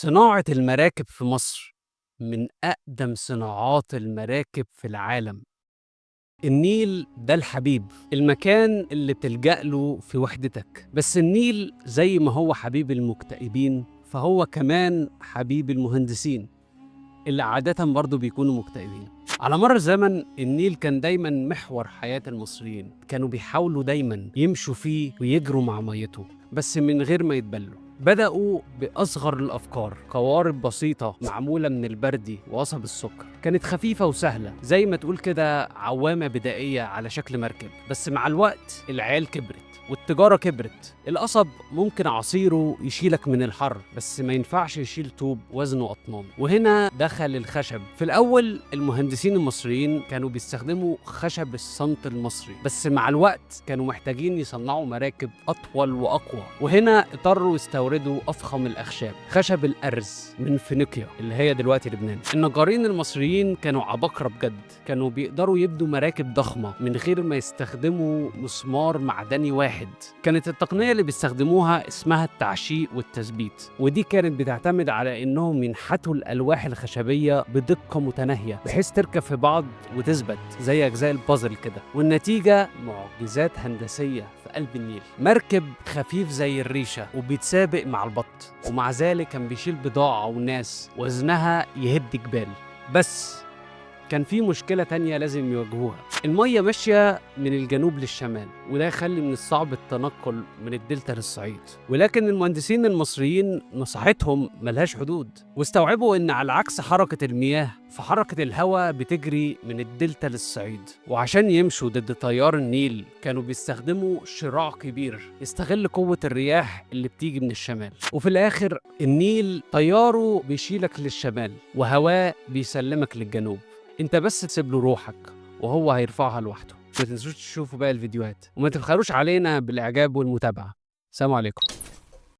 صناعة المراكب في مصر من أقدم صناعات المراكب في العالم. النيل ده الحبيب، المكان اللي بتلجأ له في وحدتك. بس النيل زي ما هو حبيب المكتئبين فهو كمان حبيب المهندسين اللي عادة برضو بيكونوا مكتئبين. على مر الزمن النيل كان دايما محور حياة المصريين، كانوا بيحاولوا دايما يمشوا فيه ويجروا مع ميته بس من غير ما يتبلوا. بدأوا بأصغر الأفكار، قوارب بسيطة معمولة من البردي وقصب السكر، كانت خفيفة وسهلة زي ما تقول كده عوامة بدائية على شكل مركب. بس مع الوقت العيال كبرت والتجارة كبرت. القصب ممكن عصيره يشيلك من الحر بس ما ينفعش يشيل طوب وزنه أطنان. وهنا دخل الخشب. في الأول المهندسين المصريين كانوا بيستخدموا خشب الصمت المصري، بس مع الوقت كانوا محتاجين يصنعوا مراكب أطول وأقوى، وهنا اضطروا يستوردوا أفخم الأخشاب، خشب الأرز من فينيقيا اللي هي دلوقتي لبنان. النجارين المصريين كانوا عباقرة بجد، كانوا بيقدروا يبنوا مراكب ضخمة من غير ما يستخدموا مسمار معدني واحد. كانت التقنية اللي بيستخدموها اسمها التعشيق والتثبيت، ودي كانت بتعتمد على انهم ينحتوا الالواح الخشبية بدقة متناهية بحيث تركب في بعض وتثبت زي اجزاء البازل كده، والنتيجة معجزات هندسية في قلب النيل. مركب خفيف زي الريشة وبيتسابق مع البط، ومع ذلك كان بيشيل بضاعة وناس وزنها يهد جبال. بس كان في مشكلة تانية لازم يواجهوها. المية ماشية من الجنوب للشمال، وده يخلي من الصعب التنقل من الدلتا للصعيد، ولكن المهندسين المصريين نصحتهم ملهاش حدود، واستوعبوا ان على عكس حركة المياه فحركة الهواء بتجري من الدلتا للصعيد. وعشان يمشوا ضد تيار النيل كانوا بيستخدموا شراع كبير يستغل قوة الرياح اللي بتيجي من الشمال. وفي الآخر النيل تياره بيشيلك للشمال وهواه بيسلمك للجنوب. انت بس تسيب له روحك وهو هيرفعها لوحده. ما تنسوش تشوفوا باقي الفيديوهات وما تبخلوش علينا بالاعجاب والمتابعه. سلام عليكم.